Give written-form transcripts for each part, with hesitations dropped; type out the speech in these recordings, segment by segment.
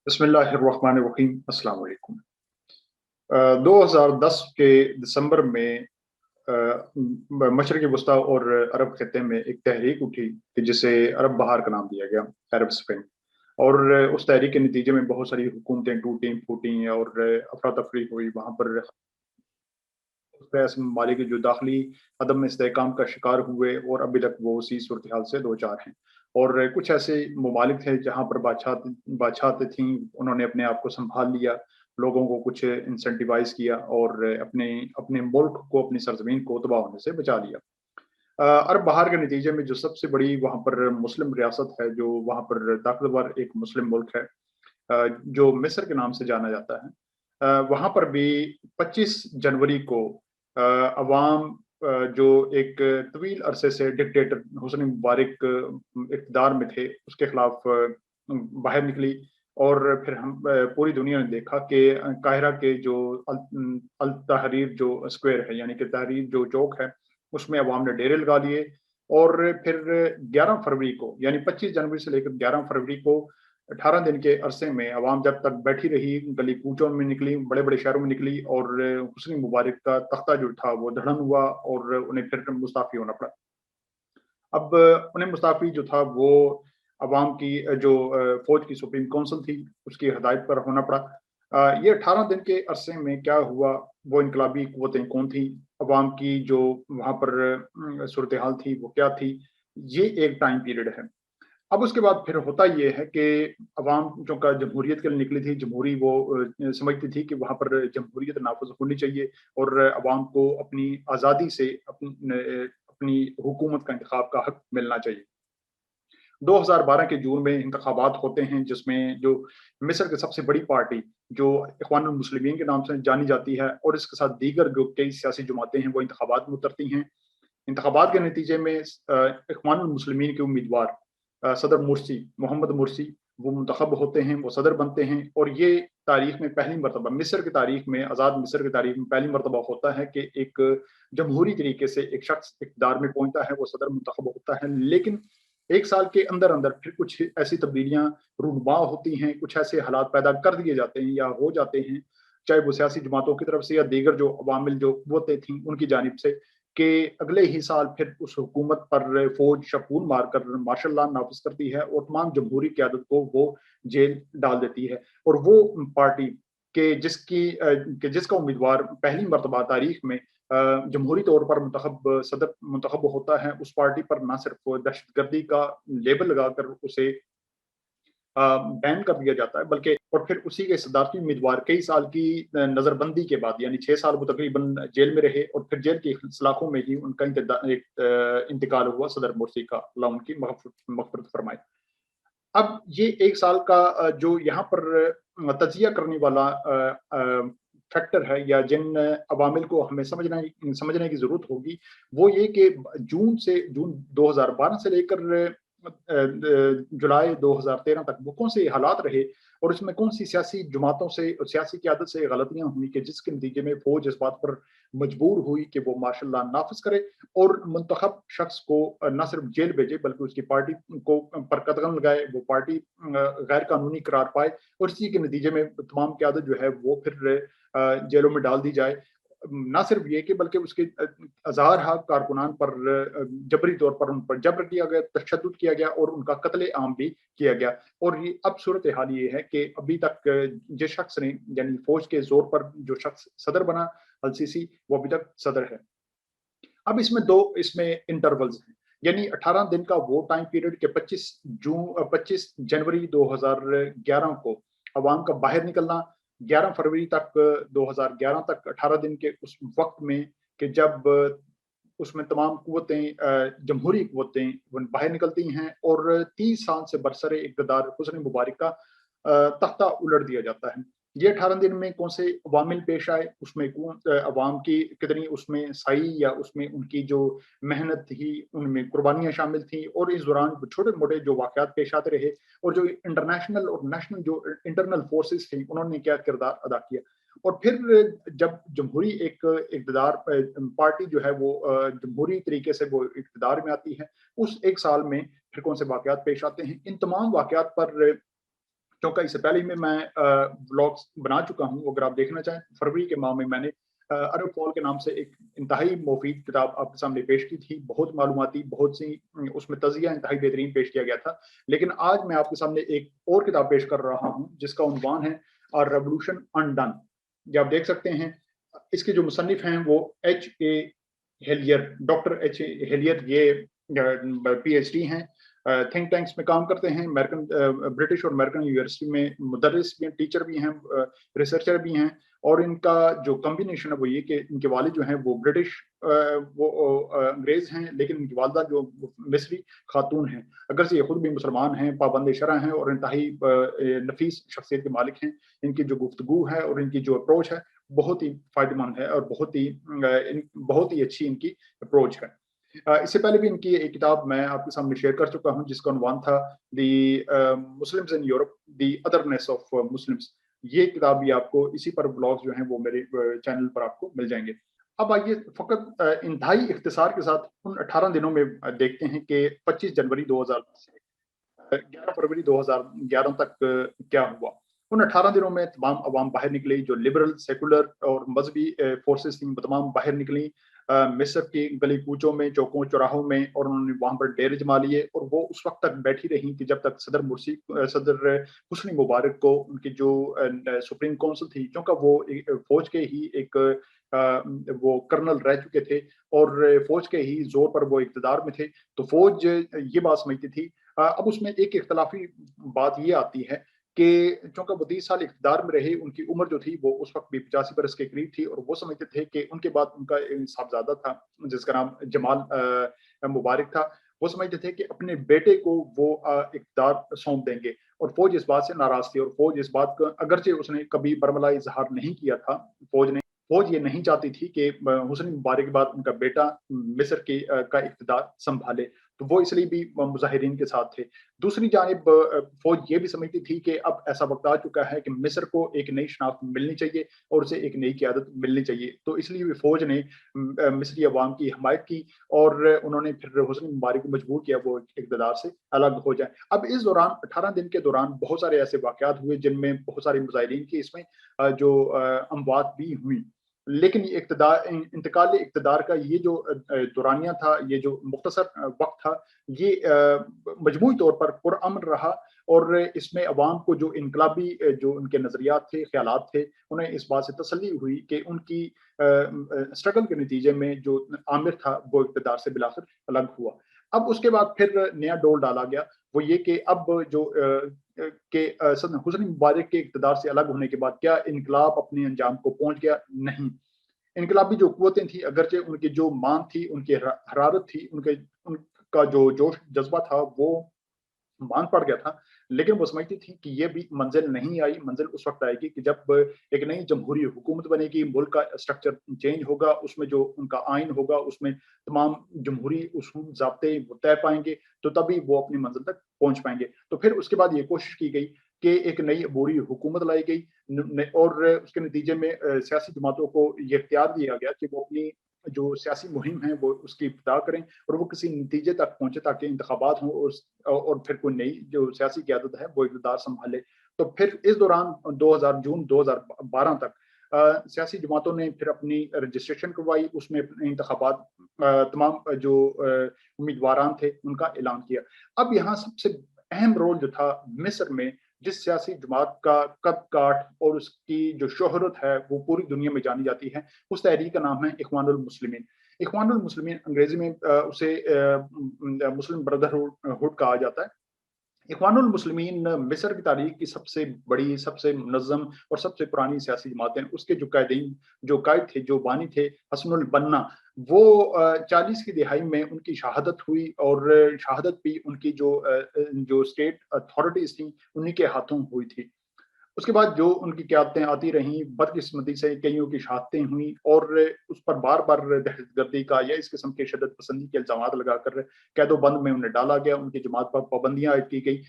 बिस्मिल्लाहिर्रहमानिर्रहीम। अस्सलाम वालेकुम। 2010 के दिसंबर में मशरक़ी वस्ता और अरब खित्ते में एक तहरीक उठी कि जिसे अरब बहार का नाम दिया गया, अरब स्प्रिंग। और उस तहरीक के नतीजे में बहुत सारी हुकूमतें टूटी फूटी और अफरा तफरी हुई। वहाँ पर ऐसे ममालिक जो दाखिली अदम इस्तेहकाम का शिकार हुए और अभी तक वो उसी सूरत हाल से दो चार हैं। और कुछ ऐसे ममालिक थे जहाँ पर बादशाहतें थीं, उन्होंने अपने आप को संभाल लिया, लोगों को कुछ इंसेंटिवाइज किया और अपने अपने मुल्क को, अपनी सरजमीन को तबाह होने से बचा लिया। अरब बहार के नतीजे में जो सबसे बड़ी वहाँ पर मुस्लिम रियासत है, जो वहाँ पर ताकतवर एक मुस्लिम मुल्क है, जो मिस्र के नाम से जाना जाता है, वहाँ पर भी 25 जनवरी को अवाम जो एक तवील अरसे से डिक्टेटर हुस्नी मुबारक इक़्तिदार में थे, उसके खिलाफ बाहर निकली। और फिर हम पूरी दुनिया ने देखा कि काहिरा के जो अल तहरीर जो स्क्वायर है, यानी कि तहरीर जो चौक है, उसमें अवाम ने डेरे लगा लिए। और फिर 11 फरवरी को, यानी 25 जनवरी से लेकर 11 फरवरी को 18 दिन के अरसे में अवाम जब तक बैठी रही, गली कूचों में निकली, बड़े बड़े शहरों में निकली और हुस्नी मुबारक का तख्ता जो था वो धड़न हुआ और उन्हें फिर मुस्ताफ़ी होना पड़ा। अब उन्हें मुस्ताफ़ी जो था वो अवाम की जो फ़ौज की सुप्रीम काउंसिल थी, उसकी हदायत पर होना पड़ा। ये 18 दिन के अरसे में क्या हुआ, वो इनकलाबी क़ुव्वतें कौन थी, अवाम की जो वहाँ पर सूरत हाल थी वो क्या थी, ये एक टाइम पीरियड है। अब उसके बाद फिर होता ये है कि अवाम जो का जमहूरियत के लिए निकली थी, जमहूरी वो समझती थी कि वहाँ पर जमहूरियत नाफिज़ होनी चाहिए और अवाम को अपनी आज़ादी से अपनी हुकूमत का इंतखाब का हक मिलना चाहिए। 2012 के जून में इंतखाबात होते हैं, जिसमें जो मिस्र की सबसे बड़ी पार्टी जो इख्वानुल मुस्लिमीन के नाम से जानी जाती है और इसके साथ दीगर जो कई सियासी जमातें हैं वो इंतखाबात में उतरती हैं। इंतखाबात के नतीजे में इख्वानुल मुस्लिमीन के उम्मीदवार सदर मुर्सी, मोहम्मद मुर्सी, वो मुंतखब होते हैं, वो सदर बनते हैं। और ये तारीख में पहली मरतबा, मिस्र की तारीख में, आज़ाद मिस्र की तारीख में पहली मरतबा होता है कि एक जमहूरी तरीके से एक शख्स इक़्तिदार में पहुँचता है, वो सदर मुंतखब होता है। लेकिन 1 साल के अंदर-अंदर फिर कुछ ऐसी तब्दीलियाँ रूनुमा होती हैं, कुछ ऐसे हालात पैदा कर दिए जाते हैं या हो जाते हैं, चाहे वो सियासी जमातों की तरफ से या दीगर जो अवामिल जो क़ुव्वतें थीं, उनकी जानिब से, कि अगले ही साल फिर उस हुकूमत पर फ़ौज शपून मारकर मार्शल लॉ नाफ़िज़ करती है और तमाम जमहूरी क़यादत को वो जेल डाल देती है। और वो पार्टी कि जिसका उम्मीदवार पहली मरतबा तारीख में जमहूरी तौर पर सदर मुंतखब होता है, उस पार्टी पर ना सिर्फ़ दहशतगर्दी का लेबल लगाकर उसे बैन कर दिया जाता है, बल्कि और फिर उसी के सदारती उम्मीदवार कई साल की नज़रबंदी के बाद, यानी 6 साल वो तकरीबन जेल में रहे और फिर जेल की सलाखों में ही उनका इंतकाल हुआ सदर मुर्सी का, अल्लाह उनकी मग़फ़िरत फ़रमाए। अब ये 1 साल का जो यहाँ पर तज़िया करने वाला फैक्टर है या जिन अवामिल को हमें समझने की ज़रूरत होगी, वो ये कि जून 2012 से लेकर जुलाई 2013 तक वो कौन से हालात रहे और इसमें कौन सी सियासी जमातों से और सियासी क़यादत से गलतियाँ हुई कि जिसके नतीजे में फ़ौज इस बात पर मजबूर हुई कि वो मार्शल लॉ नाफ़िज़ करे और मुंतखब शख्स को न सिर्फ जेल भेजे बल्कि उसकी पार्टी को पर कदगन लगाए, वो पार्टी गैर कानूनी करार पाए और इसी के नतीजे में तमाम क़यादत जो है वो फिर जेलों में डाल दी जाए। ना सिर्फ ये कि बल्कि उसके हज़ार-हा कारकुनान पर जबरी तौर पर उन पर जबर किया गया, तशद्दुद किया गया और उनका कत्ले-आम भी किया गया। और ये अब सूरत-ए-हाल ये है कि अभी तक जिस शख्स ने, यानी फ़ौज के ज़ोर पर जो शख्स सदर बना, अल-सीसी, वो अभी तक सदर है। अब इसमें इंटरवल्स हैं, यानी 18 दिन का वो टाइम पीरियड के 25 जनवरी 2011 को अवाम का बाहर निकलना, 11 फरवरी तक 2011 तक 18 दिन के उस वक़्त में कि जब उसमें तमाम क़ुव्वतें जमहूरी क़ुव्वतें वो बाहर निकलती हैं और 30 साल से बरसरे इक़्तिदार हुस्नी मुबारक का तख्ता उलट दिया जाता है। ये 18 दिन में कौन से अवामिल पेश आए, उसमें अवाम की कितनी उसमें साई या उसमें उनकी जो मेहनत थी, उनमें कुर्बानियाँ शामिल थीं और इस दौरान छोटे-मोटे जो वाक़यात पेश आते रहे और जो इंटरनेशनल और नेशनल जो इंटरनल फ़ोर्सेस थी, उन्होंने क्या किरदार अदा किया। और फिर जब जमहूरी एक इक़्तिदार पार्टी जो है वो जमहूरी तरीके से वो इक़्तिदार में आती है, उस 1 साल में फिर कौन से वाक़यात पेश आते हैं, इन तमाम वाक़यात पर क्योंकि इससे पहले ही मैं व्लॉग्स बना चुका हूँ, अगर आप देखना चाहें। फरवरी के माह में मैंने अरब फॉल के नाम से एक इंतहाई मुफीद किताब आपके सामने पेश की थी, बहुत मालूमाती, बहुत सी उसमें तज़किया इंतहाई बेहतरीन पेश किया गया था। लेकिन आज मैं आपके सामने एक और किताब पेश कर रहा हूँ, जिसका उन्वान है अ रेवोल्यूशन अनडन। ये आप देख सकते हैं, इसके जो मुसन्निफ हैं वो H.A. हेलियर, doctor H.A. हेलियर, ये पीएचडी हैं, थिंक टैंक्स में काम करते हैं, अमेरिकन ब्रिटिश और अमेरिकन यूनिवर्सिटी में मुदर्रिस भी हैं, टीचर भी हैं, रिसर्चर भी हैं। और इनका जो कॉम्बिनेशन है वो ये कि इनके वालिद जो हैं वो ब्रिटिश अंग्रेज हैं, लेकिन इनकी वालदा जो मिस्री खातून हैं, अगर से ये खुद भी मुसलमान हैं, पाबंद शरअ हैं और इंतहाई नफीस शख्सियत के मालिक हैं। इनकी जो गुफ्तगू है और इनकी जो अप्रोच है बहुत ही फायदेमंद है और बहुत ही अच्छी इनकी अप्रोच है। इससे पहले भी इनकी एक किताब मैं आपके सामने शेयर कर चुका हूँ, जिसका उन्वान था the Muslims in Europe, the otherness of Muslims. ये किताब भी आपको इसी पर ब्लॉग्स जो हैं वो मेरे चैनल पर आपको मिल जाएंगे। अब आइए फकत इंतहाई इख्तिसार के साथ उन 18 दिनों में देखते हैं कि 25 जनवरी 2000 से 11 फरवरी 2011 तक क्या हुआ। उन 18 दिनों में तमाम अवाम बाहर निकली, जो लिबरल, सेकुलर और मजहबी फोर्सेस थी, तमाम बाहर निकली मिस्र की गली कूचों में, चौकों चौराहों में, और उन्होंने वहां पर डेरे जमा लिए। और वो उस वक्त तक बैठी रही कि जब तक सदर हुस्नी मुबारक को उनकी जो सुप्रीम काउंसिल थी, क्योंकि वो फौज के ही एक वो कर्नल रह चुके थे और फौज के ही जोर पर वो इक़्तिदार में थे, तो फौज ये बात समझती थी। अब उसमें एक इख्तलाफी बात ये आती है कि चूंकि वो 30 साल इक़्तिदार में रहे, उनकी उम्र जो थी वो उस वक्त भी 85 बरस के करीब थी, और वो समझते थे कि उनके बाद उनका एक साहबजादा था जिसका नाम जमाल मुबारक था। वो समझते थे कि अपने बेटे को वो इक़्तिदार सौंप देंगे, और फौज इस बात से नाराज थी। और फौज इस बात का, अगरचे उसने कभी बरमला इजहार नहीं किया था, फौज ये नहीं चाहती थी कि हुस्नी मुबारक के बाद उनका बेटा मिस्र का इक़्तिदार संभाले, तो वो इसलिए भी मुजाहिरीन के साथ थे। दूसरी जानिब फौज ये भी समझती थी कि अब ऐसा वक्त आ चुका है कि मिस्र को एक नई शनाख्त मिलनी चाहिए और उसे एक नई क़यादत मिलनी चाहिए। तो इसलिए भी फौज ने मिस्री अवाम की हमायत की, और उन्होंने फिर हुस्नी मुबारक को मजबूर किया वो इक़्तिदार से अलग हो जाए। अब इस दौरान 18 दिन के दौरान बहुत सारे ऐसे वाक़यात हुए जिनमें बहुत सारे मुजाहिरीन की इसमें जो अमवात भी हुई। लेकिन ये इंतकाल इक़्तिदार का ये जो दौरानिया था, ये जो मुख्तसर वक्त था, ये मजमूई तौर पर पुरअमन रहा। और इसमें अवाम को जो इनकलाबी जो उनके नज़रियात थे, ख़यालात थे, उन्हें इस बात से तसल्ली हुई कि उनकी स्ट्रगल के नतीजे में जो आमिर था वो इक़्तिदार से बिलाखिर अलग हुआ। अब उसके बाद फिर नया डोल डाला गया, वो ये कि अब जो सदर हुस्नी मुबारक के इक़्तिदार से अलग होने के बाद क्या इनकलाब अपने अंजाम को पहुंच गया? नहीं। इनकलाबी जो कुव्वतें थी, अगरचे उनकी जो मान थी, उनकी हरारत थी, उनका जो जोश जज्बा था, वो मान पड़ गया था, लेकिन वो समझती थी कि ये भी मंजिल नहीं आई। मंजिल उस वक्त आएगी कि जब एक नई जमहूरी हुकूमत बनेगी, मुल्क का स्ट्रक्चर चेंज होगा, उसमें जो उनका आइन होगा, उसमें तमाम जमहूरी उसूल ज़ाब्ते वो तय पाएंगे, तो तभी वो अपनी मंजिल तक पहुंच पाएंगे। तो फिर उसके बाद ये कोशिश की गई कि एक नई अबूरी हुकूमत लाई गई, और उसके नतीजे में सियासी जमातों को ये इख्तियार दिया गया कि वो अपनी जो सियासी मुहिम है वो उसकी इब्तिदा करें, और वो किसी नतीजे तक पहुंचे ताकि इंतखाबात हों, और फिर कोई नई जो सियासी क़यादत है वो इक़्तिदार संभाले। तो फिर इस दौरान 2000 जून 2012 तक सियासी जमातों ने फिर अपनी रजिस्ट्रेशन करवाई, उसमें इंतखाबात तमाम जो उम्मीदवारान थे उनका ऐलान किया। अब यहाँ सबसे अहम रोल जो था मिस्र में, जिस सियासी जमात का कद-काठ और उसकी जो शोहरत है वो पूरी दुनिया में जानी जाती है, उस तहरीक का नाम है इख्वानुल मुस्लिमीन। इख्वानुल मुस्लिमीन अंग्रेजी में उसे मुस्लिम ब्रदरहुड कहा जाता है। इख्वानुल मुस्लिमीन मिस्र की तारीख की सबसे बड़ी, सबसे मुनज़्ज़म और सबसे पुरानी सियासी जमात है। उसके जो कायद थे, जो बानी थे, हसनुल बन्ना, वो 40 की दिहाई में उनकी शहादत हुई, और शहादत भी उनकी जो स्टेट अथॉरिटीज़ थी, उन्हीं के हाथों हुई थी। उसके बाद जो उनकी क़यादतें आती रहीं, बदकिस्मती से कइयों की शहादतें हुईं, और उस पर बार-बार दहशतगर्दी का या इस किस्म के शिद्दत पसंदी के इल्ज़ामात लगाकर कैदो-बंद में उन्हें डाला गया, उनकी जमात पर पाबंदियाँ आयद की गई।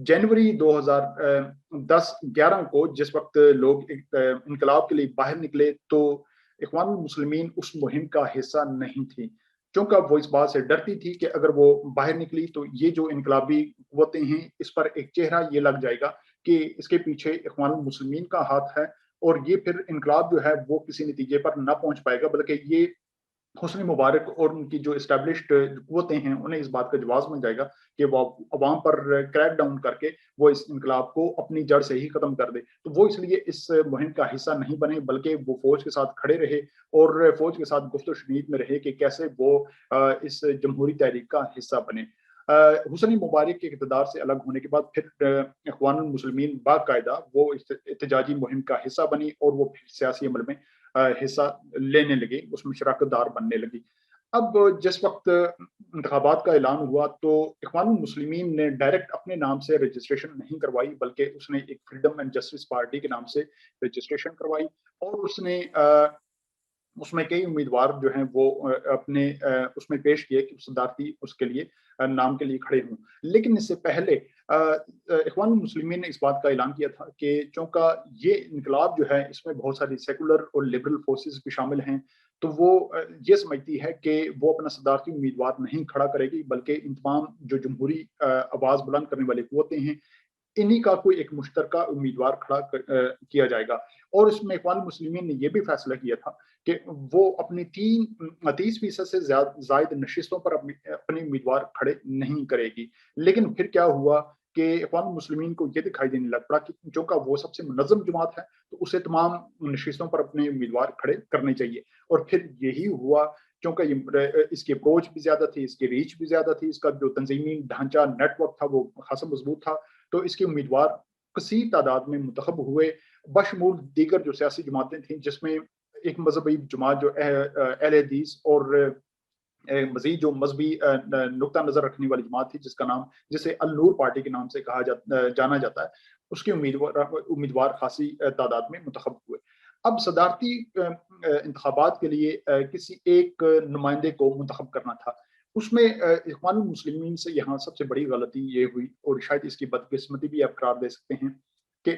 जनवरी 2010-11 को जिस वक़्त लोग इनकलाब के लिए बाहर निकले, तो इख्वानुल मुस्लिमीन उस मुहिम का हिस्सा नहीं थी। चूँकि वो इस बात से डरती थी कि अगर वो बाहर निकली तो ये जो इनकलाबी क़ुव्वतें हैं, इस पर एक चेहरा ये लग जाएगा کہ اس کے پیچھے اخوان المسلمین کا ہاتھ ہے اور یہ پھر انقلاب جو ہے وہ کسی نتیجے پر نہ پہنچ پائے گا، بلکہ یہ حسنی مبارک اور ان کی جو اسٹیبلشڈ قوتیں ہیں انہیں اس بات کا جواز مل جائے گا کہ وہ عوام پر کریک ڈاؤن کر کے وہ اس انقلاب کو اپنی جڑ سے ہی ختم کر دے. تو وہ اس لیے اس مہم کا حصہ نہیں بنے، بلکہ وہ فوج کے ساتھ کھڑے رہے اور فوج کے ساتھ گفت و شنید میں رہے کہ کیسے وہ اس جمہوری تحریک کا حصہ بنے. حسنی مبارک کے اقتدار سے الگ ہونے کے بعد پھر اخوان المسلمین باقاعدہ وہ احتجاجی مہم کا حصہ بنی اور وہ پھر سیاسی عمل میں حصہ لینے لگی، اس میں شراکت دار بننے لگی. اب جس وقت انتخابات کا اعلان ہوا تو اخوان المسلمین نے ڈائریکٹ اپنے نام سے رجسٹریشن نہیں کروائی، بلکہ اس نے ایک فریڈم اینڈ جسٹس پارٹی کے نام سے رجسٹریشن کروائی اور اس میں کئی امیدوار جو ہیں وہ اپنے اس میں پیش کیے کہ صدارتی اس کے لیے نام کے لیے کھڑے ہوں. لیکن اس سے پہلے اخوان المسلمین نے اس بات کا اعلان کیا تھا کہ چونکہ یہ انقلاب جو ہے اس میں بہت ساری سیکولر اور لبرل فورسز بھی شامل ہیں، تو وہ یہ سمجھتی ہے کہ وہ اپنا صدارتی امیدوار نہیں کھڑا کرے گی، بلکہ ان تمام جو جمہوری آواز بلند کرنے والی قوتیں ہیں انہی کا کوئی ایک مشترکہ امیدوار کھڑا کیا جائے گا. اور اس میں اخوان المسلمین نے یہ بھی فیصلہ کیا تھا کہ وہ اپنی 30% سے زائد نشستوں پر اپنے امیدوار کھڑے نہیں کرے گی. لیکن پھر کیا ہوا کہ اخوان المسلمین کو یہ دکھائی دینے لگ پڑا کہ چونکہ وہ سب سے منظم جماعت ہے تو اسے تمام نشستوں پر اپنے امیدوار کھڑے کرنے چاہیے. اور پھر یہی ہوا، چونکہ اس کی اپروچ بھی زیادہ تھی، اس کی ریچ بھی زیادہ تھی، اس کا جو تنظیمی ڈھانچہ نیٹ ورک تھا وہ خاصا مضبوط تھا، تو اس کے امیدوار کثیر تعداد میں منتخب ہوئے بشمول دیگر جو سیاسی جماعتیں تھیں، جس میں ایک مذہبی جماعت جو اہل حدیث اور مزید جو مذہبی نقطہ نظر رکھنے والی جماعت تھی جسے النور پارٹی کے نام سے جانا جاتا ہے، اس کے امیدوار خاصی تعداد میں منتخب ہوئے. اب صدارتی انتخابات کے لیے کسی ایک نمائندے کو منتخب کرنا تھا. اس میں اخوان المسلمین سے یہاں سب سے بڑی غلطی یہ ہوئی اور شاید اس کی بدقسمتی بھی آپ قرار دے سکتے ہیں کہ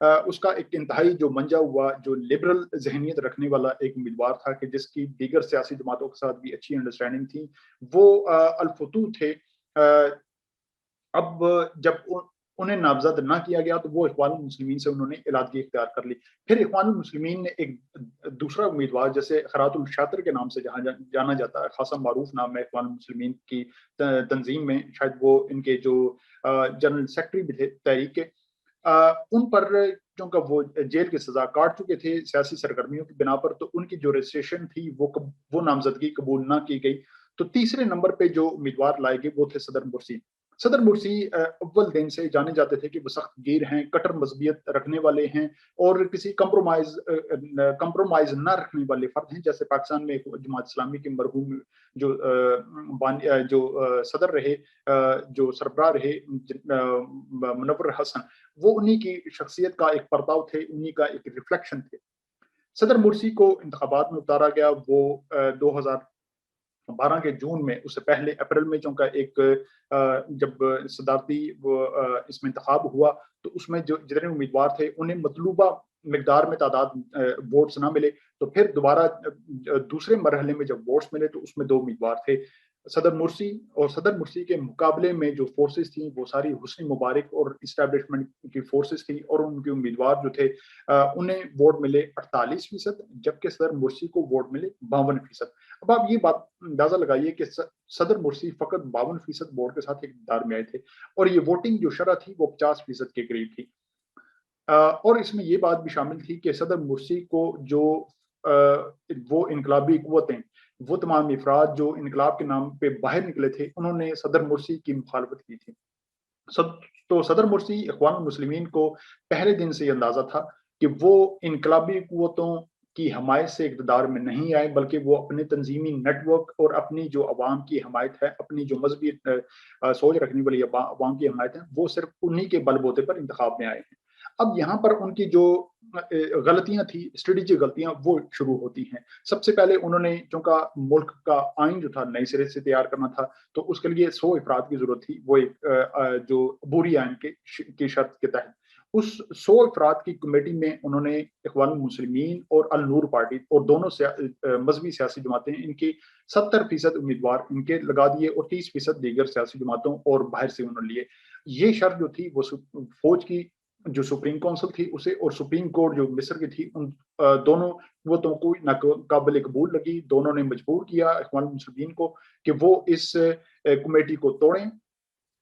اس کا ایک انتہائی جو منجا ہوا جو لبرل ذہنیت رکھنے والا ایک امیدوار تھا کہ جس کی دیگر سیاسی جماعتوں کے ساتھ بھی اچھی انڈرسٹینڈنگ تھی، وہ الفتو تھے. اب جب انہیں نامزد نہ کیا گیا تو وہ اخوان المسلمین سے انہوں نے علادگی اختیار کر لی. پھر اخوان المسلمین نے ایک دوسرا امیدوار جیسے خیرات الشاطر کے نام سے جہاں جانا جاتا ہے، خاصا معروف نام ہے اخوان المسلمین کی تنظیم میں، شاید وہ ان کے جو جنرل سیکرٹری بھی تھے تحریک کے، ان پر چونکہ وہ جیل کی سزا کاٹ چکے تھے سیاسی سرگرمیوں کی بنا پر، تو ان کی جو رجسٹریشن تھی وہ نامزدگی قبول نہ کی گئی. تو تیسرے نمبر پہ جو امیدوار لائے گئے وہ تھے صدر مرسی. صدر مرسی اول دن سے جانے جاتے تھے کہ وہ سخت گیر ہیں، کٹر مذہبیت رکھنے والے ہیں اور کسی کمپرومائز نہ رکھنے والے فرد ہیں. جیسے پاکستان میں جماعت اسلامی کے مرحوم جو صدر رہے، جو سربراہ رہے منور حسن، وہ انہی کی شخصیت کا ایک پرتاؤ تھے، انہی کا ایک ریفلیکشن تھے. صدر مرسی کو انتخابات میں اتارا گیا. وہ 2012 کے جون میں، اس سے پہلے اپریل میں چونکہ ایک جب صدارتی اس میں انتخاب ہوا تو اس میں جو جتنے امیدوار تھے انہیں مطلوبہ مقدار میں تعداد ووٹس نہ ملے، تو پھر دوبارہ دوسرے مرحلے میں جب ووٹس ملے تو اس میں 2 امیدوار تھے، صدر مرسی. اور صدر مرسی کے مقابلے میں جو فورسز تھیں وہ ساری حسنی مبارک اور اسٹیبلشمنٹ کی فورسز تھیں، اور ان کے امیدوار جو تھے انہیں ووٹ ملے 48%، جبکہ صدر مرسی کو ووٹ ملے 52%. اب آپ یہ بات اندازہ لگائیے کہ صدر مرسی فقط 52% ووٹ کے ساتھ اقتدار میں آئے تھے اور یہ ووٹنگ جو شرح تھی وہ 50% کے قریب تھی. اور اس میں یہ بات بھی شامل تھی کہ صدر مرسی کو جو وہ انقلابی قوتیں، وہ تمام افراد جو انقلاب کے نام پہ باہر نکلے تھے، انہوں نے صدر مرسی کی مخالفت کی تھی. تو صدر مرسی اخوان المسلمین کو پہلے دن سے یہ اندازہ تھا کہ وہ انقلابی قوتوں کی حمایت سے اقتدار میں نہیں آئے، بلکہ وہ اپنے تنظیمی نیٹ ورک اور اپنی جو عوام کی حمایت ہے، اپنی جو مذہبی سوچ رکھنے والی عوام کی حمایت ہے، وہ صرف انہی کے بل بوتے پر انتخاب میں آئے ہیں. اب یہاں پر ان کی جو غلطیاں تھیں، اسٹریٹجک غلطیاں، وہ شروع ہوتی ہیں. سب سے پہلے انہوں نے چونکہ ملک کا آئین جو تھا نئے سرے سے تیار کرنا تھا، تو اس کے لیے 100 افراد کی ضرورت تھی، وہ ایک جو عبوری آئین کی شرط کے تحت. اس 100 افراد کی کمیٹی میں انہوں نے اخوان المسلمین اور النور پارٹی اور دونوں مذہبی سیاسی جماعتیں، ان کی 70% امیدوار ان کے لگا دیے اور 30% دیگر سیاسی جماعتوں اور باہر سے انہوں نے لیے. یہ شرط جو تھی وہ فوج کی जो सुप्रीम काउंसिल थी उसे और सुप्रीम कोर्ट जो मिस्र की थी, उन दोनों कुव्वतों को नाकाबिल कबूल लगी। दोनों ने मजबूर किया इख्वान मुस्लिमीन को कि वो इस कमेटी को तोड़ें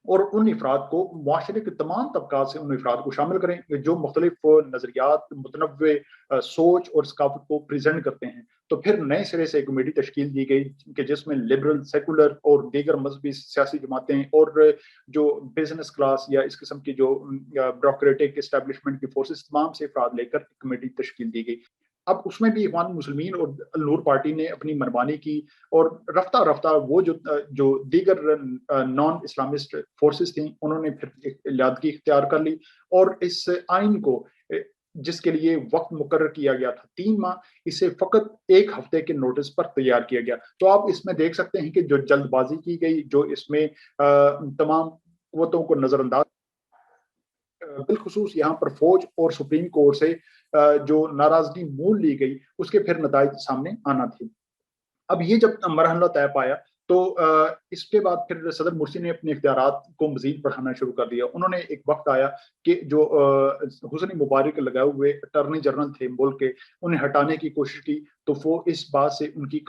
और उन अफराद को, मुआशरे के तमाम तबकात से उन अफराद को शामिल करें जो मुख्तलिफ नज़रियात, मुतनव्वे सोच और सकाफत को प्रेजेंट करते हैं। तो फिर नए सिरे से एक कमेटी तश्कील दी गई कि जिसमें लिबरल, सेकुलर और दीगर मजहबी सियासी जमातें और जो बिजनेस क्लास या इस किस्म की जो ब्यूरोक्रेटिक इस्टेब्लिशमेंट की फोर्सेस, तमाम से अफराद लेकर कमेटी तश्कील दी गई। अब उसमें भी इख्वान मुस्लिमीन और नूर पार्टी ने अपनी मनमानी की और रफ्ता रफ्ता वो जो दीगर नॉन इस्लामिस्ट फोर्सेस थी, उन्होंने फिर लियादगी इख्तियार कर ली और इस आइन को, जिसके लिए वक्त मुकर्रर किया गया था 3 माह, इसे फकत 1 हफ्ते के नोटिस पर तैयार किया गया। तो आप इसमें देख सकते हैं कि जो जल्दबाजी की गई, जो इसमें तमाम कुव्वतों को नजरअंदाज, बिलखुसूस यहाँ पर फौज और सुप्रीम कोर्ट से जो नाराजगी मोल ली गई, उसके फिर नताइज सामने आना थी। अब ये जब मरहला तय पाया, तो इसके बाद फिर सदर मुर्सी ने अपने इख्तियारात को मजीद बढ़ाना शुरू कर दिया। उन्होंने एक वक्त आया कि जो हुस्नी मुबारक लगाए हुए अटॉर्नी जनरल थे मुल्क के, उन्हें हटाने की कोशिश की, तो वो इस बात से उनकी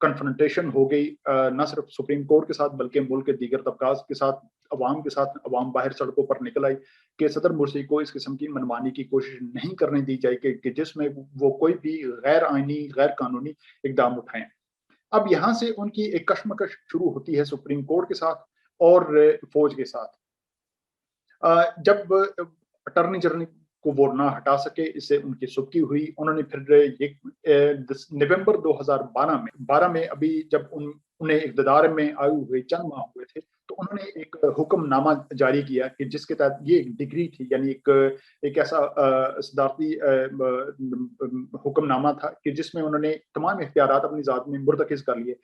कन्फ्रंटेशन हो गई, न सिर्फ सुप्रीम कोर्ट के साथ बल्कि मुल्क के दीगर तबकात के साथ, अवाम के साथ। अवाम बाहर सड़कों पर निकल आई कि सदर मुर्सी को इस किस्म की मनमानी की कोशिश नहीं करने दी जाए कि जिसमें वो कोई भी गैर आइनी, गैर कानूनी इकदाम उठाएं। अब यहाँ से उनकी एक कश्मकश शुरू होती है सुप्रीम कोर्ट के साथ और फौज के साथ। जब अटॉर्नी जनरल को वो ना हटा सके, इससे उनकी सुर्खी हुई। उन्होंने फिर ये नवंबर 2012 में अभी जब उन्हें इक़्तिदार में आए हुए चंद माह हुए थे, तो उन्होंने एक हुक्मनामा जारी किया कि जिसके तहत ये एक डिग्री थी, यानी एक ऐसा सदारती हुक्मनामा था कि जिसमें उन्होंने तमाम इख्तियारात अपनी ज़ात में मुर्तकिज़ कर लिए।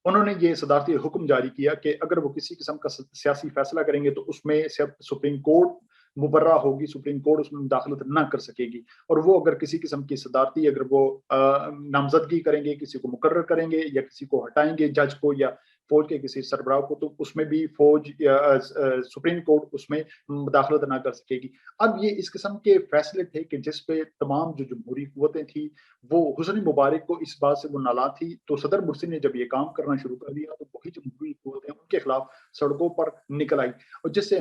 उन्होंने ये सदारती हुक्म जारी किया कि अगर वो किसी किस्म का सियासी फैसला करेंगे तो उसमें सिर्फ सुप्रीम कोर्ट मुबर्रा होगी, सुप्रीम कोर्ट उसमें मुदाखलत ना कर सकेगी। और वो अगर किसी किस्म की सदारती, अगर वो नामजदगी करेंगे, किसी को मुकर्रर करेंगे या किसी को हटाएंगे, जज को या फौज के किसी सरबराह को, तो उसमें भी फौज या सुप्रीम कोर्ट उसमें मुदाखलत ना कर सकेगी। अब ये इस किस्म के फैसले थे कि जिस पे तमाम जो जमहूरी कुव्वतें थी, वो हुस्नी मुबारक को इस बात से वो नाला थी। तो सदर मुर्सी ने जब ये काम करना शुरू कर दिया, तो वही जमहूरी कुव्वतें उनके खिलाफ सड़कों पर निकल आई और जिससे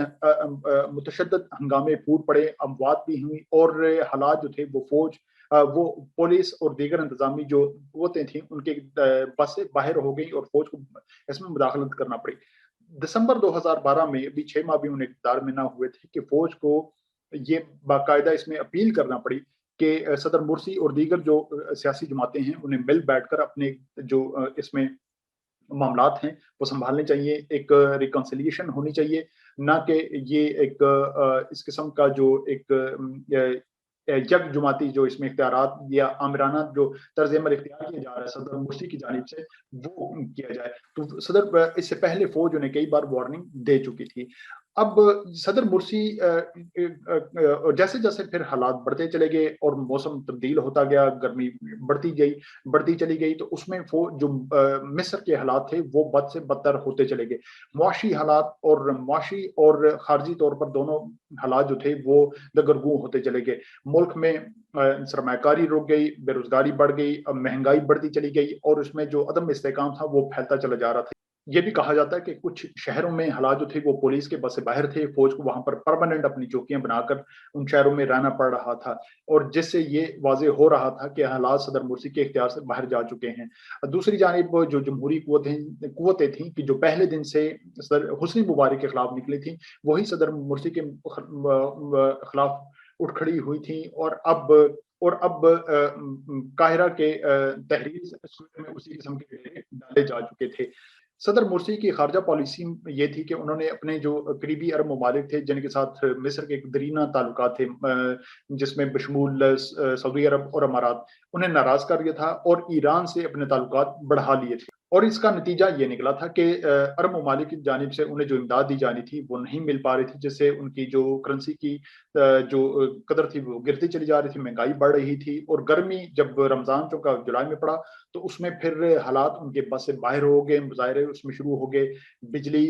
मुतशद्दद हंगामे फूट पड़े, अमवात भी हुई और हालात जो थे वो फौज, वो पुलिस और दीगर इंतजामी जो कुव्वतें थी, उनके बस से बाहर हो गई और फौज को इसमें मुदाखलत करना पड़ी। दिसंबर 2012 में, अभी 6 माह भी उन्हें इक़्तिदार में ना हुए थे, कि फौज को ये बाकायदा इसमें अपील करना पड़ी कि सदर मुर्सी और दीगर जो सियासी जमातें हैं, उन्हें मिल बैठकर अपने जो इसमें मामलात हैं वो संभालने चाहिए। एक रिकंसिलिएशन होनी चाहिए, ना कि ये एक इस किस्म का जो एक जग जुमाती जो इसमें इख्तियारात या आमिराना जो तर्ज अमल इख्तियार किया जा रहा है सदर मुर्सी की जानिब से, वो किया जाए। तो सदर, इससे पहले फौज उन्हें कई बार वार्निंग दे चुकी थी। अब सदर मुर्सी और जैसे जैसे फिर हालात बढ़ते चले गए और मौसम तब्दील होता गया, गर्मी बढ़ती चली गई, तो उसमें वो जो मिस्र के हालात थे वो बद से बदतर होते चले गए। मुआशी हालात और मुआशी और खारजी तौर पर दोनों हालात जो थे वो दगरगू होते चले गए। मुल्क में सरमायाकारी रुक गई, बेरोजगारी बढ़ गई, अब महंगाई बढ़ती चली गई और उसमें जो अदम इस्तेहकाम था वो फैलता चला जा रहा था। ये भी कहा जाता है कि कुछ शहरों में हालात जो थे वो पुलिस के बस से बाहर थे, फौज को वहां पर परमानेंट अपनी चौकियां बनाकर उन शहरों में रहना पड़ रहा था और जिससे ये वाज़ेह हो रहा था कि हालात सदर मुर्सी के इख्तियार से बाहर जा चुके हैं। दूसरी जानिब जो जमहूरी कुव्वतें थीं कि जो पहले दिन से सदर हुस्नी मुबारक के खिलाफ निकली थी, वही सदर मुर्सी के खिलाफ उठ खड़ी हुई थी और अब काहिरा के तहरीर स्क्वायर में उसी किस्म के डेरे डाले जा चुके थे। सदर मुर्सी की खारजा पॉलिसी ये थी कि उन्होंने अपने जो करीबी अरब ममालिक थे, जिनके साथ मिस्र के दरीना ताल्लुकात थे, जिसमें बशमूल सऊदी अरब और अमारात, उन्हें नाराज कर दिया था और ईरान से अपने ताल्लुकात बढ़ा लिए थे। اور اس کا نتیجہ یہ نکلا تھا کہ عرب ممالک کی جانب سے انہیں جو امداد دی جانی تھی وہ نہیں مل پا رہی تھی، جس سے ان کی جو کرنسی کی جو قدر تھی وہ گرتی چلی جا رہی تھی، مہنگائی بڑھ رہی تھی، اور گرمی جب رمضان چونکہ جولائی میں پڑا تو اس میں پھر حالات ان کے بس سے باہر ہو گئے، مظاہرے اس میں شروع ہو گئے، بجلی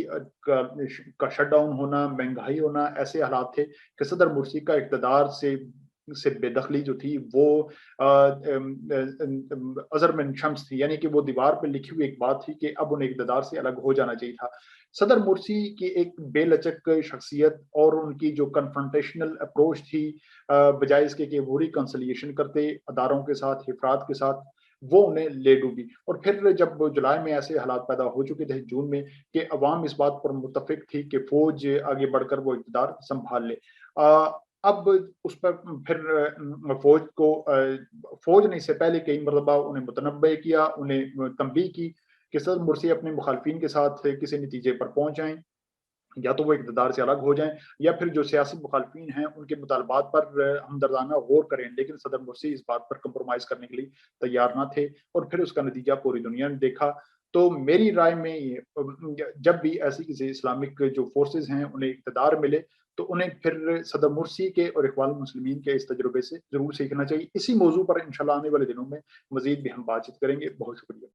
کا شٹ ڈاؤن ہونا، مہنگائی ہونا، ایسے حالات تھے کہ صدر مرسی کا اقتدار سے بے دخلی جو تھی وہ ازر من شمس تھی، یعنی کہ وہ دیوار پہ لکھی ہوئی ایک بات تھی کہ اب انہیں اقتدار سے الگ ہو جانا چاہیے تھا۔ صدر مرسی کی ایک بے لچک شخصیت اور ان کی جو کنفرنٹیشنل اپروچ تھی، بجائے اس کے کہ وہ ریکنسلیشن کرتے اداروں کے ساتھ، افراد کے ساتھ، وہ انہیں لے ڈوبی۔ اور پھر جب جولائی میں ایسے حالات پیدا ہو چکے تھے، جون میں، کہ عوام اس بات پر متفق تھی کہ فوج آگے بڑھ کر وہ اقتدار سنبھال لے۔ اب اس پر پھر فوج کو فوج نے اس سے پہلے کئی مرتبہ انہیں متنبع کیا، انہیں تنبیہ کی کہ صدر مرسی اپنے مخالفین کے ساتھ کسی نتیجے پر پہنچ جائیں، یا تو وہ اقتدار سے الگ ہو جائیں، یا پھر جو سیاسی مخالفین ہیں ان کے مطالبات پر ہمدردانہ غور کریں، لیکن صدر مرسی اس بات پر کمپرومائز کرنے کے لیے تیار نہ تھے، اور پھر اس کا نتیجہ پوری دنیا نے دیکھا۔ تو میری رائے میں جب بھی ایسی کسی اسلامک جو فورسز ہیں انہیں اقتدار ملے تو انہیں پھر صدر مرسی کے اور اخوان المسلمین کے اس تجربے سے ضرور سیکھنا چاہیے۔ اسی موضوع پر انشاءاللہ آنے والے دنوں میں مزید بھی ہم بات چیت کریں گے۔ بہت شکریہ۔